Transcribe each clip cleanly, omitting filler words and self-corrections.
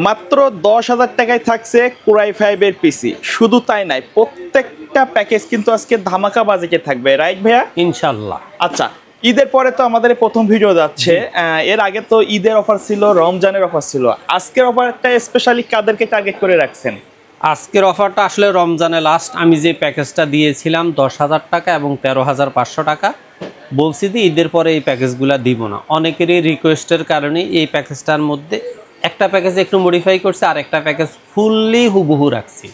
মাত্র 10,000 টাকায় থাকছে Core i5 এর পিসি। শুধু তাই নাই, প্রত্যেকটা প্যাকেজ কিন্তু আজকে ধামাকা বাজেটে থাকবে, রাইট ভাইয়া? ইনশাআল্লাহ। আচ্ছা, ঈদের পরে তো আমাদের প্রথম ভিডিও যাচ্ছে, এর আগে তো ঈদের অফার ছিল, রমজানের অফার ছিল। আজকের অফারটা স্পেশালি কাদেরকে টার্গেট করে রাখছেন? আজকের অফারটা আসলে রমজানে লাস্ট আমি যে প্যাকেজটা দিয়েছিলাম 10,000 টাকা এবং 13,500 টাকা, বলছি যে ঈদের পরে এই প্যাকেজগুলো দিব না। অনেকেরই রিকোয়েস্টের কারণে এই প্যাকেজটার মধ্যে একটা প্যাকেজে একটু মডিফাই করছে আর একটা প্যাকেজ ফুললি হুবহু রাখছি।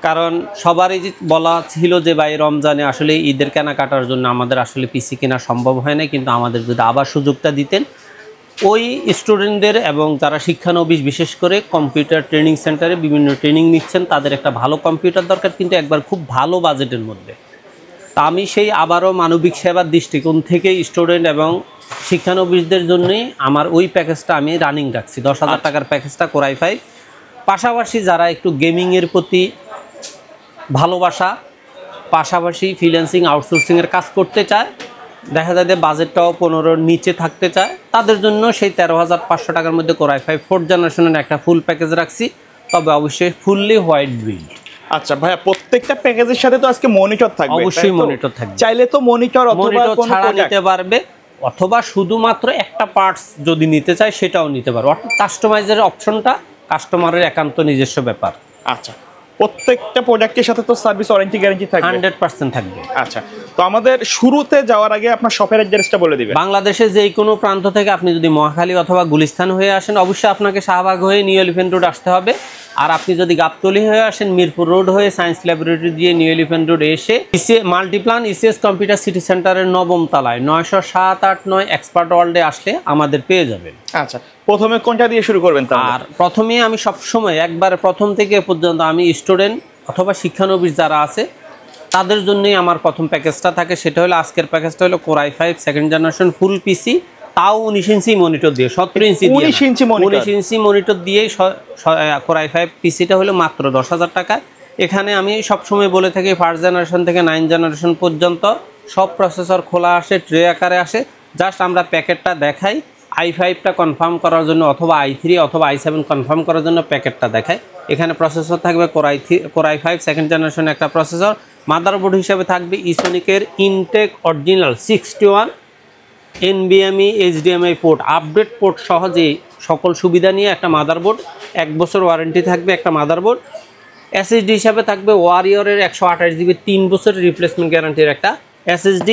কারণ সবারই যে বলা ছিল যে ভাই রমজানে আসলে ঈদের কেনাকাটার জন্য আমাদের আসলে পিসি কেনা সম্ভব হয় না, কিন্তু আমাদের যদি আবার সুযোগটা দিতেন, ওই স্টুডেন্টদের এবং যারা শিক্ষানবিশ বিশেষ করে কম্পিউটার ট্রেনিং সেন্টারে বিভিন্ন ট্রেনিং নিচ্ছেন তাদের একটা ভালো কম্পিউটার দরকার, কিন্তু একবার খুব ভালো বাজেটের মধ্যে। তা আমি সেই আবারও মানবিক সেবার দৃষ্টিকোণ থেকে স্টুডেন্ট এবং শিক্ষানবিশদের জন্যই আমার ওই প্যাকেজটা আমি রানিং রাখছি, 10,000 টাকার প্যাকেজটা Core i5। পাশাপাশি যারা একটু গেমিংয়ের প্রতি ভালোবাসা, পাশাপাশি ফ্রিল্যান্সিং আউটসোর্সিংয়ের কাজ করতে চায়, দেখা যায় যে বাজেটটাও 15-র নিচে থাকতে চায়, তাদের জন্য সেই 13,500 টাকার মধ্যে Core i5 4th জেনারেশনের একটা ফুল প্যাকেজ রাখছি, তবে অবশ্যই ফুললি হোয়াইট বিল্ড। আচ্ছা ভাইয়া, প্রত্যেকটা প্যাকেজের সাথে তো আজকে মনিটর থাকবে? অবশ্যই মনিটর থাকবে। চাইলে তো মনিটর অথবা কোনো ছাড়া নিতে পারবে, অথবা শুধুমাত্র একটা পার্টস যদি নিতে চায় সেটাও নিতে পারবে। অর্থাৎ কাস্টমাইজের অপশনটা কাস্টমারের একান্ত নিজস্ব ব্যাপার। আচ্ছা, প্রত্যেকটা প্রোডাক্টের সাথে তো সার্ভিস ওয়ারেন্টি গ্যারান্টি থাকবে? 100% থাকবে। আচ্ছা, তো আমাদের শুরুতে যাওয়ার আগে আপনার শপের অ্যাড্রেসটা বলে দিবেন। বাংলাদেশের যে কোনো প্রান্ত থেকে আপনি যদি মহাখালী অথবা গুলিস্তান হয়ে আসেন, অবশ্যই আপনাকে শাহবাগ হয়ে নিউ এলিফ্যান্ট রোড আসতে হবে। আর আপনি যদি গাবতলী হয়ে আসেন, মিরপুর রোড হয়ে সায়েন্স ল্যাবরেটরি দিয়ে নিউ এলিফ্যান্ট রোড এসে মাল্টিপ্লান ইসিএস কম্পিউটার সিটি সেন্টারের 9ম তলায় 907-8-9 এক্সপার্ট ওয়ার্ল্ডে আসলে আমাদের পেয়ে যাবেন। আচ্ছা, প্রথমে কোনটা দিয়ে শুরু করবেন? আর প্রথমে আমি সবসময় একবারে প্রথম থেকে পর্যন্ত আমি স্টুডেন্ট অথবা শিক্ষানবিশ যারা আছে তাদের জন্যই আমার প্রথম প্যাকেজটা থাকে। সেটা হলো আজকের প্যাকেজটা হলো Core i5 2nd জেনারেশন ফুল পিসি, তাও 19 ইঞ্চি মনিটর দিয়ে, 17 ইঞ্চি 19 ইঞ্চি মনিটর দিয়ে Core i5 পিসিটা হলো মাত্র 10,000 টাকা। এখানে আমি সবসময় বলে থাকি 1st জেনারেশন থেকে 9th জেনারেশন পর্যন্ত সব প্রসেসর খোলা আসে, ট্রে আকারে আসে। জাস্ট আমরা প্যাকেটটা দেখাই, i5টা কনফার্ম করার জন্য অথবা i3 অথবা i7 কনফার্ম করার জন্য প্যাকেটটা দেখায়। এখানে প্রসেসর থাকবে Core i5 2nd জেনারেশন একটা প্রসেসর। মাদারবোর্ড হিসেবে থাকবে ইসোনিকের ইনটেক original 61 NVMe HDMI port, update port সহজে সকল সুবিধা নিয়ে একটা মাদারবোর্ড। 1 বছর ওয়ারেন্টি থাকবে একটা মাদারবোর্ড। SSD হিসাবে থাকবে ওয়ারিয়রের 128 GB 3 বছরের রিপ্লেসমেন্ট গ্যারান্টির একটা SSD।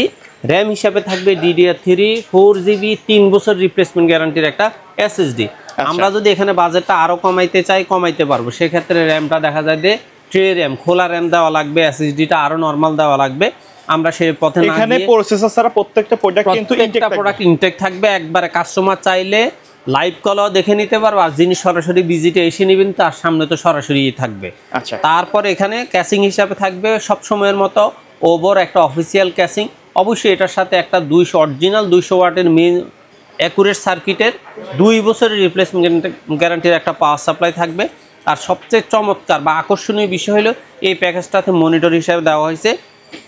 র্যাম হিসাবে থাকবে DDR3 4 GB 3 বছর রিপ্লেসমেন্ট গ্যারান্টির একটা SSD। আমরা যদি এখানে বাজেটটা আরও কমাইতে চাই, কমাইতে পারবো। সেক্ষেত্রে র্যামটা দেখা যায় যে ট্রে র্যাম, খোলা র্যাম দেওয়া লাগবে, SSDটা আরও নর্মাল দেওয়া লাগবে। আমরা সেই পথে না গিয়ে এখানে প্রসেসর ছাড়া প্রত্যেকটা প্রোডাক্ট কিন্তু ইনটেক থাকবে। একবারে কাস্টমার চাইলে লাইভ কলও দেখে নিতে পারবে, আর যিনি সরাসরি ভিজিটে এসে নেবেন তার সামনে তো সরাসরি থাকবে। আচ্ছা, তারপর এখানে ক্যাসিং হিসাবে থাকবে সব সময়ের মতো ওভার একটা অফিসিয়াল ক্যাসিং। অবশ্যই এটার সাথে একটা 200 অরিজিনাল 200 ওয়াটের মেইন অ্যাকুরেট সার্কিটের 2 বছরের রিপ্লেসমেন্ট গ্যারান্টির একটা পাওয়ার সাপ্লাই থাকবে। আর সবচেয়ে চমৎকার বা আকর্ষণীয় বিষয় হলো এই প্যাকেজটাতে মনিটর হিসাবে দেওয়া হয়েছে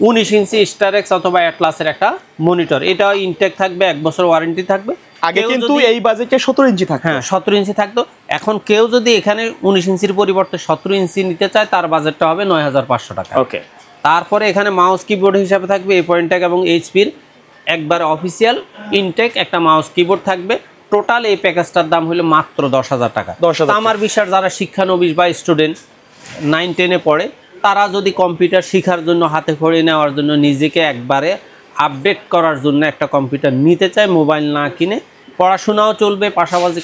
19 ইঞ্চি স্টারেক্স অথবা অ্যাটলাসের একটা মনিটর। এটা ইনটেক থাকবে, 1 বছর ওয়ারেন্টি থাকবে। আগে কিন্তু এই বাজেটে 17 ইঞ্চি থাকতো। হ্যাঁ, 17 ইঞ্চি থাকতো। এখন কেউ যদি এখানে 19 ইঞ্চির পরিবর্তে 17 ইঞ্চি নিতে চায়, তার বাজেটটা হবে 9,500 টাকা। ওকে। তারপরে এখানে মাউস কিবোর্ড হিসাবে থাকবে A.Tech এবং HP-র একবার অফিসিয়াল ইনটেক একটা মাউস কিবোর্ড থাকবে। টোটাল এই প্যাকেজটার দাম হলো মাত্র 10,000 টাকা। আমার বিশ্বাস যারা শিক্ষানবিশ বা স্টুডেন্ট 9-10-এ পড়ে, তারা যদি কম্পিউটার শেখার জন্য, হাতে খড়ি নেওয়ার জন্য, নিজেকে একবারে আপডেট করার জন্য একটা কম্পিউটার নিতে চায়, মোবাইল না কিনে পড়াশোনাও চলবে, পাশাপাশি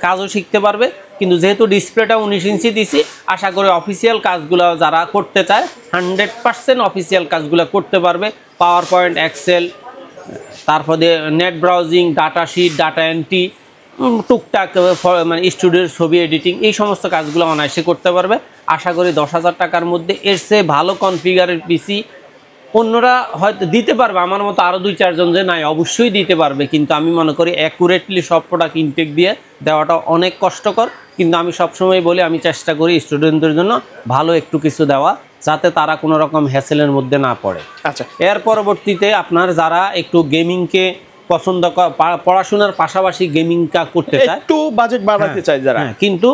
কাজও শিখতে পারবে। কিন্তু যেহেতু ডিসপ্লেটা 19 ইঞ্চি দিছি, আশা করি অফিসিয়াল কাজগুলো যারা করতে চায় 100% অফিসিয়াল কাজগুলো করতে পারবে। পাওয়ার পয়েন্ট, এক্সেল, তারপরে net browsing, data sheet, data entry, টুকটাক মানে স্টুডিওর ছবি এডিটিং, এই সমস্ত কাজগুলো অনায়াসে করতে পারবে। আশা করি 10,000 টাকার মধ্যে এর চেয়ে ভালো কনফিগারের পিসি অন্যরা হয়তো দিতে পারবে, আমার মতো আরও 2-4 জন যে নাই অবশ্যই দিতে পারবে। কিন্তু আমি মনে করি অ্যাকুরেটলি সব প্রোডাক্ট ইনটেক দিয়ে দেওয়াটা অনেক কষ্টকর। কিন্তু আমি সবসময় বলি, আমি চেষ্টা করি স্টুডেন্টদের জন্য ভালো একটু কিছু দেওয়া, যাতে তারা কোনো রকম হ্যাসেলের মধ্যে না পড়ে। আচ্ছা, এর পরবর্তীতে আপনার যারা একটু গেমিংকে পছন্দ, পড়াশোনার পাশাপাশি গেমিংটা করতে চায়, একটু বাজেট বাড়াতে চায় যারা, কিন্তু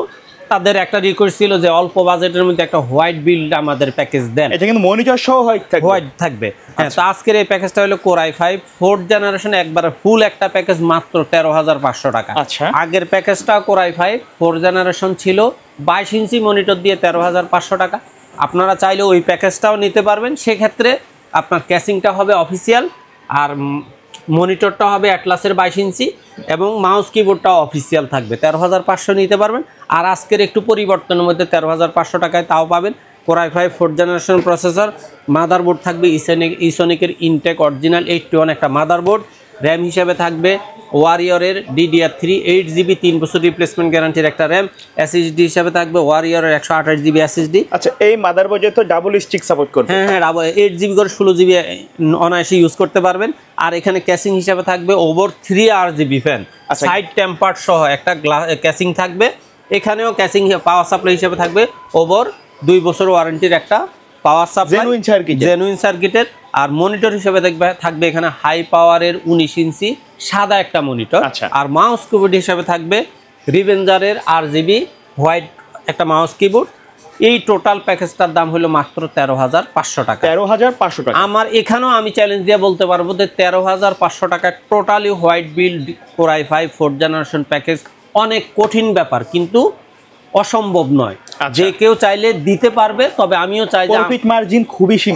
তাদের একটা রিকোয়েস্ট ছিল যে অল্প বাজেটের মধ্যে একটা হোয়াইট বিল্ড আমাদের প্যাকেজ দেন। এটা কিন্তু মনিটর সহ হোয়াইট থাকবে। হ্যাঁ, তো আজকের এই প্যাকেজটা হলো Core i5 4th জেনারেশন, একবারে ফুল একটা প্যাকেজ মাত্র 13,500 টাকা। আচ্ছা, আগের প্যাকেজটা Core i5 4th জেনারেশন ছিল 22 ইঞ্চি মনিটর দিয়ে 13,500 টাকা। আপনারা চাইলে ওই প্যাকেজটাও নিতে পারবেন, সেক্ষেত্রে আপনার ক্যাসিংটা হবে অফিসিয়াল আর মনিটরটা হবে অ্যাটলাসের 22 ইঞ্চি এবং মাউস কিবোর্ডটাও অফিসিয়াল থাকবে। 13,500 নিতে পারবেন। আর আজকের একটু পরিবর্তনের মধ্যে 13,500 টাকায় তাও পাবেন Core i5 4th generation processor, motherboard থাকবে ইসোনিকের ইনটেক অরিজিনাল 81 একটা মাদারবোর্ড, র্যাম হিসাবে থাকবে ওয়ারিয়রের DDR3 8GB 3 বছর রিপ্লেসমেন্ট গ্যারান্টির একটা র্যাম, এসএসডি হিসাবে থাকবে ওয়ারিয়রের 128GB এসএসডি। আচ্ছা, এই মাদারবোর্ডে তো ডাবল স্টিক সাপোর্ট করবে। হ্যাঁ, 8GB করে 16GB অনায়াসে ইউজ করতে পারবেন। আর এখানে ক্যাসিং হিসাবে থাকবে over 3 RGB fan, side temper সহ একটা ক্যাসিং থাকবে। এখানেও ক্যাসিং পাওয়ার সাপ্লাই হিসাবে থাকবে ওভার 2 বছর ওয়ারেন্টির একটা পাওয়ার সাপ্লাই, জেনুইন সার্কিটের। আর মনিটর হিসেবে থাকবে এখানে হাই পাওয়ারের 19 ইঞ্চি সাদা একটা মনিটর। আর মাউস কিবোর্ড হিসেবে থাকবে রিভেঞ্জারের RGB হোয়াইট একটা মাউস কিবোর্ড। এই টোটাল প্যাকেজটার দাম হলো মাত্র 13,500 টাকা। 13,500 টাকা। আমার এখানেও আমি চ্যালেঞ্জ দিয়ে বলতে পারবো যে 13,500 টাকা totally white build Core i5 4th generation package অনেক কঠিন ব্যাপার, কিন্তু অসম্ভব নয়। যে কেউ চাইলে দিতে পারবে, তবে আমিও চাই যে প্রফিট মার্জিন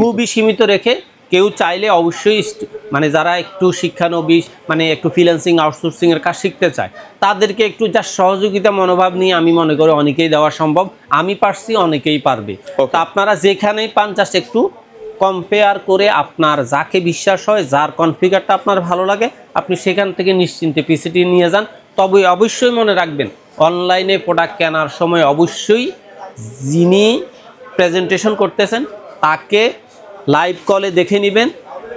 খুবই সীমিত রেখে কেউ চাইলে অবশ্যই মানে যারা একটু শিক্ষানবিশ মানে একটু ফ্রিল্যান্সিং আউটসোর্সিং এর কাজ শিখতে চায় তাদেরকে একটু যা সহযোগিতা মনোভাব নিয়ে আমি মনে করি অনেকেই দেওয়া সম্ভব। আমি পারছি, অনেকেই পারবে। তা আপনারা যেখানেই পান জাস্ট একটু কম্পেয়ার করে আপনার যাকে বিশ্বাস হয়, যার কনফিগারটা আপনার ভালো লাগে, আপনি সেখান থেকে নিশ্চিন্তে পিসিটি নিয়ে যান। তবে অবশ্যই মনে রাখবেন, অনলাইনে প্রোডাক্ট কেনার সময় অবশ্যই যিনি প্রেজেন্টেশন করতেছেন তাকে লাইভ কলে দেখে নেবেন,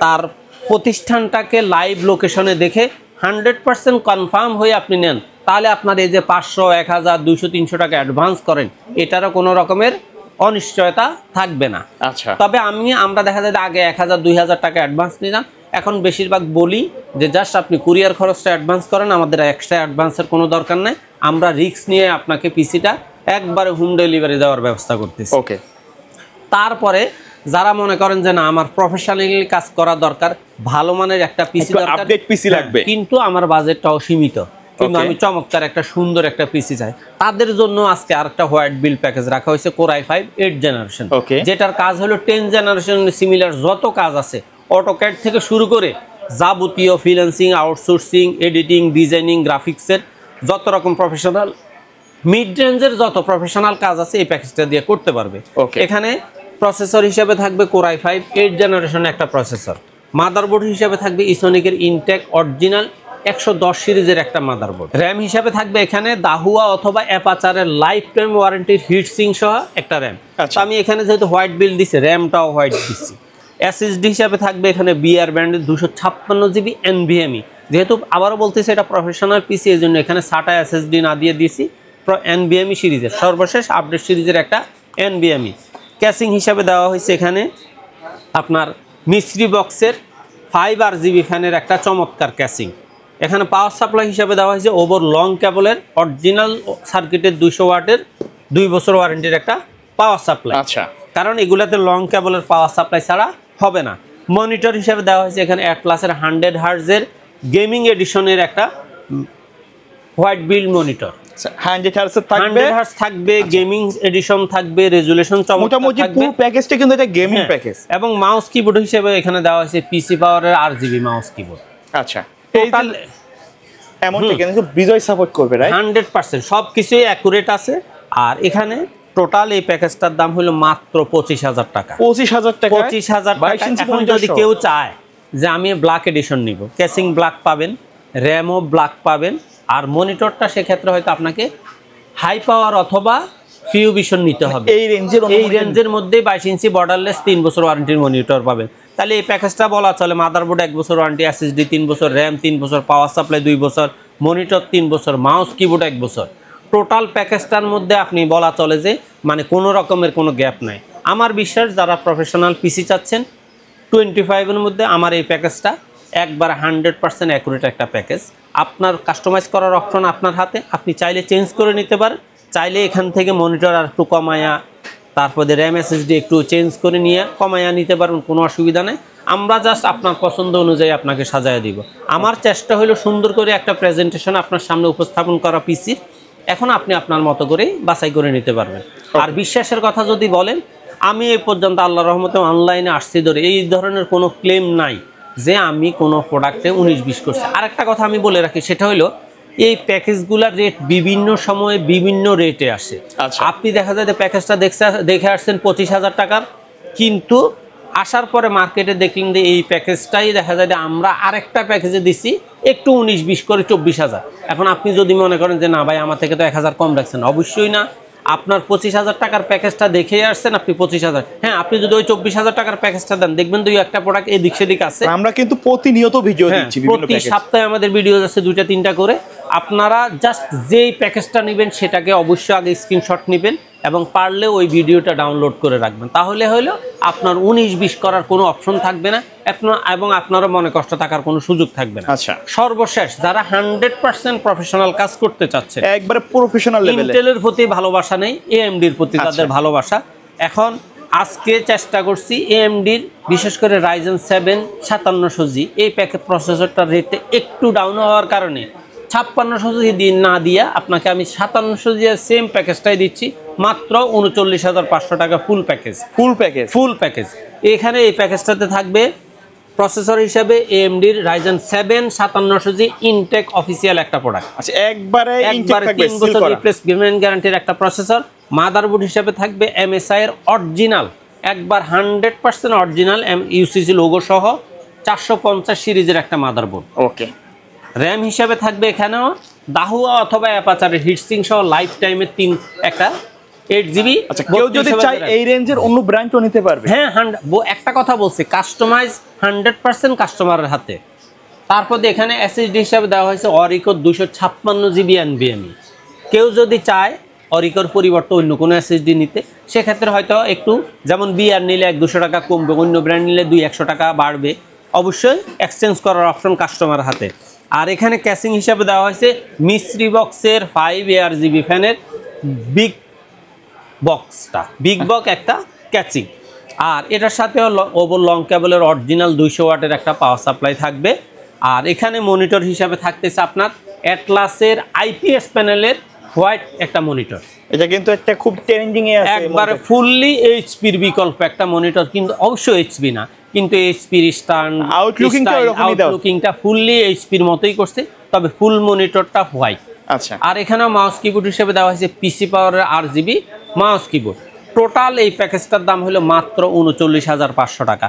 তার প্রতিষ্ঠানটাকে লাইভ লোকেশনে দেখে 100% কনফার্ম হয়ে আপনি নেন। তাহলে আপনার এই যে 500, 1000, 200, 300 টাকা অ্যাডভান্স করেন, এটারও কোনো রকমের অনিশ্চয়তা থাকবে না। আচ্ছা, তবে আমরা দেখা যায় আগে 1000, 2000 টাকা অ্যাডভান্স নিলাম, এখন বেশিরভাগ বলি যে জাস্ট আপনি কুরিয়ার খরচটা অ্যাডভান্স করেন, আমাদের এক্সট্রা অ্যাডভান্সের কোনো দরকার নেই। আমরা রিস্ক নিয়ে আপনাকে পিসিটা একবারে হোম ডেলিভারি দেওয়ার ব্যবস্থা করতেছি। ওকে। তারপরে যারা মনে করেন যে না আমার প্রফেশনালি কাজ করা দরকার, ভালো মানের একটা পিসি দরকার, আপডেট পিসি লাগবে, কিন্তু আমার বাজেটটাও সীমিত, কিন্তু আমি চমৎকার একটা সুন্দর একটা পিসি চাই, তাদের জন্য আজকে আরেকটা হোয়াইট বিল্ড প্যাকেজ রাখা হয়েছে Core i5 8th জেনারেশন, যেটার কাজ হলো 10th জেনারেশন সিমিলার যত কাজ আছে অটোক্যাড থেকে শুরু করে যাবতীয় ফ্রিল্যান্সিং আউটসোর্সিং এডিটিং ডিজাইনিং গ্রাফিক্সের যত রকম প্রফেশনাল মিড রেঞ্জের যত প্রফেশনাল কাজ আছে এই প্যাকেজটা দিয়ে করতে পারবে। এখানে প্রসেসর হিসেবে থাকবে Core i5 8th জেনারেশন একটা প্রসেসর, মাদারবোর্ড হিসেবে থাকবে ইসোনিকের ইনটেক অরিজিনাল 110 সিরিজের একটা মাদারবোর্ড, র্যাম হিসেবে থাকবে এখানে দাহুয়া অথবা অ্যাপাচারের লাইফ টাইম ওয়ারেন্টির হিটসিং সহ একটা র্যাম। তো আমি এখানে যেহেতু হোয়াইট বিল দিছি, র্যামটাও হোয়াইট দিচ্ছি। এসএসডি হিসাবে থাকবে এখানে বিআর ব্র্যান্ডের 256GB NVMe, যেহেতু আবারও বলতেছি এটা প্রফেশনাল পিসি, এই জন্য এখানে SATA এসএসডি না দিয়ে দিছি NVMe সিরিজের সর্বশেষ আপডেট সিরিজের একটা NVMe। ক্যাসিং হিসাবে দেওয়া হয়েছে এখানে আপনার মিস্ত্রি বক্সের 5 RGB ফ্যানের একটা চমৎকার ক্যাসিং। এখানে পাওয়ার সাপ্লাই হিসাবে দেওয়া হয়েছে ওভার লং কেবলের অরিজিনাল সার্কিটের 200 ওয়াটের 2 বছর ওয়ারেন্টির একটা পাওয়ার সাপ্লাই। আচ্ছা, কারণ এগুলাতে লং কেবলের পাওয়ার সাপ্লাই ছাড়া হবে না। মনিটর হিসাবে দেওয়া হয়েছে এখানে অ্যাটলাসের 100 হার্টজের গেমিং এডিশনের একটা হোয়াইট বিল্ড মনিটর, 100 হার্টজ থাকবে, গেমিং এডিশন থাকবে, রেজুলেশন মোটামুটি পুরো প্যাকেজটা কিন্তু এটা গেমিং প্যাকেজ। এবং মাউস কিবোর্ড হিসেবে এখানে দেওয়া হয়েছে পিসি পাওয়ারের RGB মাউস কিবোর্ড। আচ্ছা, টোটাল এমনটা কিন্তু বিজয় সাপোর্ট করবে, রাইট? 100% সবকিছুই অ্যাকুরেট আছে। আর এখানে টোটাল এই প্যাকেজটার দাম হলো মাত্র 25,000 টাকা। 25,000 টাকা। 25,000 টাকা। এখন যদি কেউ চায় যে আমি ব্ল্যাক এডিশন নিব, ক্যাসিং ব্ল্যাক পাবেন, র্যামও ব্ল্যাক পাবেন, আর মনিটরটা সেক্ষেত্রে হয়তো আপনাকে হাই পাওয়ার অথবা ফিউভিশন নিতে হবে। এই রেঞ্জের মধ্যেই 22 ইঞ্চি বর্ডারলেস 3 বছর ওয়ারেন্টির মনিটর পাবেন। তাহলে এই প্যাকেজটা বলা চলে মাদারবোর্ড 1 বছর ওয়ারেন্টি, এসএসডি 3 বছর, র্যাম 3 বছর, পাওয়ার সাপ্লাই 2 বছর, মনিটর 3 বছর, মাউস কিবোর্ড 1 বছর। টোটাল প্যাকেজটার মধ্যে আপনি বলা চলে যে মানে কোনো রকমের কোনো গ্যাপ নাই। আমার বিশ্বাস যারা প্রফেশনাল পিসি চাচ্ছেন 25 মধ্যে আমার এই প্যাকেজটা একবার 100% অ্যাকুরেট একটা প্যাকেজ। আপনার কাস্টমাইজ করার অপশন আপনার হাতে, আপনি চাইলে চেঞ্জ করে নিতে পারেন, চাইলে এখান থেকে মনিটর আর একটু কমায়া, তারপরে র্যাম এসএসডি একটু চেঞ্জ করে নিয়ে কমায়া নিতে পারবেন, কোনো অসুবিধা নেই। আমরা জাস্ট আপনার পছন্দ অনুযায়ী আপনাকে সাজায় দিব। আমার চেষ্টা হলো সুন্দর করে একটা প্রেজেন্টেশন আপনার সামনে উপস্থাপন করা পিসির। এখন আপনি আপনার মতো করে বাছাই করে নিতে পারবেন। আর বিশ্বাসের কথা যদি বলেন, আমি এই পর্যন্ত আল্লাহর রহমতে অনলাইনে আসছি ধরে এই ধরনের কোনো ক্লেম নাই যে আমি কোনো প্রোডাক্টে 19-20 করছি। আরেকটা কথা আমি বলে রাখি, সেটা হলো এই প্যাকেজগুলোর রেট বিভিন্ন সময়ে বিভিন্ন রেটে আসে। আপনি দেখা যায় যে প্যাকেজটা দেখে আসছেন 25,000 টাকার, কিন্তু আসার পরে মার্কেটে দেখলেন যে এই প্যাকেজটাই দেখা যায় যে আমরা আরেকটা প্যাকেজে দিছি একটু 19-20 করে 24,000। এখন আপনি যদি মনে করেন যে না ভাই আমার থেকে তো 1,000 কম রাখছেন, অবশ্যই না। আপনার 25,000 টাকার প্যাকেজটা দেখে আসছেন আপনি 25,000, হ্যাঁ আপনি যদি ওই 24,000 টাকার প্যাকেজটা দেন দেখবেন দুই একটা প্রোডাক্ট এদিক সেদিক আছে। আমরা কিন্তু প্রতিনিয়ত ভিডিও দিচ্ছি, প্রতি সপ্তাহে আমাদের ভিডিও আছে 2-3টা করে। আপনারা জাস্ট যেই প্যাকেজটা নেবেন সেটাকে অবশ্যই আগে স্ক্রিনশট নেবেন এবং পারলে ওই ভিডিওটা ডাউনলোড করে রাখবেন, তাহলে হলো আপনার 19-20 করার কোনো অপশন থাকবে না এবং আপনারও মনে কষ্ট থাকার কোনো সুযোগ থাকবে না। আচ্ছা, সর্বশেষ যারা 100% প্রফেশনাল কাজ করতে চাচ্ছে, একবারে প্রফেশনাল লেভেলে, ইন্টেলের প্রতি ভালোবাসা নেই, এএমডির প্রতি তাদের ভালোবাসা। এখন আজকে চেষ্টা করছি এএমডির বিশেষ করে Ryzen 7 5700G এই প্যাকেজ প্রসেসরটার রেটে একটু ডাউন হওয়ার কারণে 5600G না দিয়া আপনাকে আমি 5700G এর সেম প্যাকেজটাই দিচ্ছি মাত্র 39,500 টাকা ফুল প্যাকেজ। এখানে এই প্যাকেজটাতে থাকবে প্রসেসর হিসাবে AMD-র Ryzen 7 5700G ইনটেক অফিসিয়াল একটা প্রোডাক্ট। আচ্ছা, একবারে 3 বছর রিপ্লেসমেন্ট গ্যারান্টির একটা প্রসেসর। মাদারবোর্ড হিসাবে থাকবে MSI এর অরিজিনাল, একবার 100% অরিজিনাল UCC লোগো সহ 450 সিরিজের একটা মাদারবোর্ড। ওকে। র্যাম হিসাবে থাকবে এখানেও দাহুয়া অথবা অ্যাপাচারের হিটসিং সহ লাইফ টাইমের একটা 8GB। আচ্ছা, কেউ যদি চায় এই রেঞ্জের অন্য ব্র্যান্ডও নিতে পারবে? হ্যাঁ, একটা কথা বলছি, কাস্টমাইজ 100% কাস্টমারের হাতে। তারপর এখানে এসএসডি হিসাবে দেওয়া হয়েছে অরিকো 256GB NVMe। কেউ যদি চায় অরিকোর পরিবর্তে অন্য কোনো এসএসডি নিতে, সেক্ষেত্রে হয়তো একটু, যেমন বিআর নিলে 100-200 টাকা কমবে, অন্য ব্র্যান্ড নিলে 200-100 টাকা বাড়বে। অবশ্যই এক্সচেঞ্জ করার অপশন কাস্টমার হাতে। আর এখানে ক্যাসিং হিসাবে দেওয়া হয়েছে মিস্ট্রি বক্সের 5 ARGB ফ্যানের বিগ বক্স একটা ক্যাচিং। আর এটার সাথে ওভার লং কেবলের অরিজিনাল 200 ওয়াটের একটা পাওয়ার সাপ্লাই থাকবে। আর এখানে মনিটর হিসাবে থাকতেছে আপনার অ্যাটলাসের IPS প্যানেলের হোয়াইট একটা মনিটর। এটা কিন্তু একটা খুব ট্রেন্ডিং এ আছে, একবারে ফুললি এইচপির বিকল্প একটা মনিটর, কিন্তু অবশ্যই এইচপি না, কিন্তু এইচপির আউটলুকিংটা ফুললি এইচপির মতোই করছে, তবে ফুল মনিটরটা হোয়াইট। আচ্ছা। আর এখানে মাউস কিবোর্ড হিসেবে দেওয়া হয়েছে পিসি পাওয়ারের RGB মাউস কিবোর্ড। টোটাল এই প্যাকেজটার দাম হলো মাত্র 39,500 টাকা।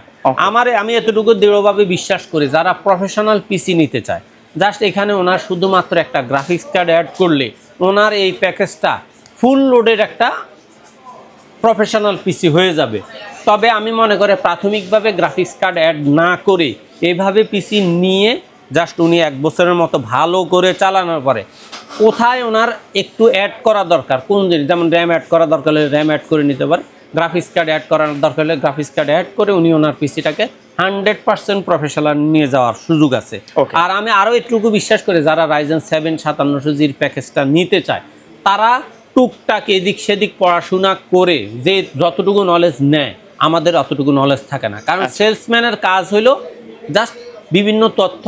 আমি এতটুকু দৃঢ়ভাবে বিশ্বাস করি, যারা প্রফেশনাল পিসি নিতে চায়, জাস্ট এখানে ওনার শুধুমাত্র একটা গ্রাফিক্স কার্ড অ্যাড করলে ওনার এই প্যাকেজটা ফুল লোডের একটা প্রফেশনাল পিসি হয়ে যাবে। তবে আমি মনে করি প্রাথমিকভাবে গ্রাফিক্স কার্ড অ্যাড না করে এভাবে পিসি নিয়ে জাস্ট উনি 1 বছরের মতো ভালো করে চালানোর পরে কোথায় ওনার একটু অ্যাড করা দরকার, কোন জিনিস, যেমন র্যাম অ্যাড করা দরকার হলে র্যাম অ্যাড করে নিতে পারে, গ্রাফিক্স কার্ড অ্যাড করার দরকার হলে গ্রাফিক্স কার্ড অ্যাড করে উনি ওনার পিসিটাকে 100% প্রফেশনাল নিয়ে যাওয়ার সুযোগ আছে। আর আমি আরও একটুকু বিশ্বাস করি, যারা Ryzen 7 5700G প্যাকেজটা নিতে চায় তারা টুকটাক এদিক সেদিক পড়াশোনা করে যে যতটুকু নলেজ নেয়, আমাদের অতটুকু নলেজ থাকে না। কারণ সেলসম্যানের কাজ হলো জাস্ট বিভিন্ন তথ্য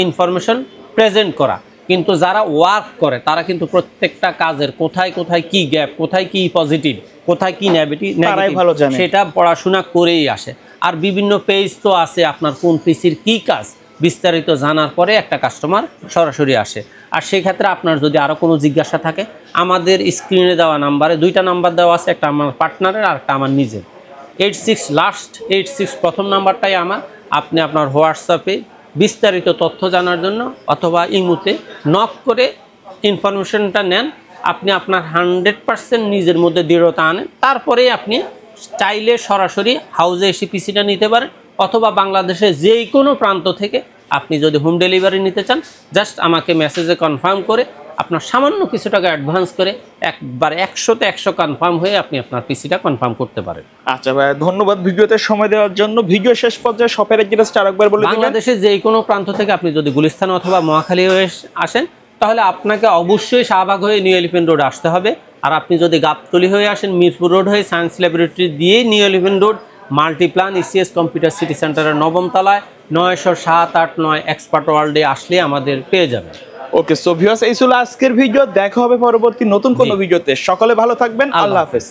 ইনফরমেশন প্রেজেন্ট করা, কিন্তু যারা ওয়ার্ক করে তারা কিন্তু প্রত্যেকটা কাজের কোথায় কোথায় কি গ্যাপ, কোথায় কি পজিটিভ, কোথায় কি নেগেটিভ সেটা পড়াশোনা করেই আসে। আর বিভিন্ন পেজ তো আছে আপনার কোন পিসির কি কাজ বিস্তারিত জানার পরে একটা কাস্টমার সরাসরি আসে। আর সেই ক্ষেত্রে আপনার যদি আরও কোনো জিজ্ঞাসা থাকে, আমাদের স্ক্রিনে দেওয়া নাম্বারে 2টা নাম্বার দেওয়া আছে, একটা আমার পার্টনারের আর একটা আমার নিজের। 86 প্রথম নাম্বারটাই আমার। আপনি আপনার হোয়াটসঅ্যাপে বিস্তারিত তথ্য জানার জন্য অথবা ইমোতে নক করে ইনফরমেশনটা নেন। আপনি আপনার 100% নিজের মধ্যে দৃঢ়তা আনেন, তারপরেই আপনি চাইলে সরাসরি হাউজে এসে পিসিটা নিতে পারেন, অথবা বাংলাদেশের যে কোনো প্রান্ত থেকে আপনি যদি হোম ডেলিভারি নিতে চান, জাস্ট আমাকে মেসেজে কনফার্ম করে আপনার সামান্য কিছু টাকা অ্যাডভান্স করে একবার 100তে 100 কনফার্ম হয়ে আপনি আপনার পিসিটা কনফার্ম করতে পারেন। আচ্ছা ভাই, ধন্যবাদ ভিডিওতে সময় দেওয়ার জন্য। ভিডিও শেষ পর্যায়ে শপের অ্যাড্রেসটা আরেকবার বলে দিবেন। বাংলাদেশের যে কোনো প্রান্ত থেকে আপনি যদি গুলিস্তান অথবা মহাখালী হয়ে আসেন, তাহলে আপনাকে অবশ্যই শাহবাগ হয়ে নিউ এলিফ্যান্ট রোড আসতে হবে। আর আপনি যদি গাবতলী হয়ে আসেন, মিরপুর রোড হয়ে সায়েন্স ল্যাবরেটরি দিয়ে new elephant road Multiplan ECS computer city সেন্টারের 9ম তলায় 90789 এক্সপার্ট ওয়ার্ল্ডে আসলে আমাদের পেয়ে যাবেন। ওকে, সো ভিউয়ার্স, এই ছিল আজকের ভিডিও। দেখা হবে পরবর্তী নতুন কোনো ভিডিওতে। সকলে ভালো থাকবেন। আল্লাহ হাফেজ।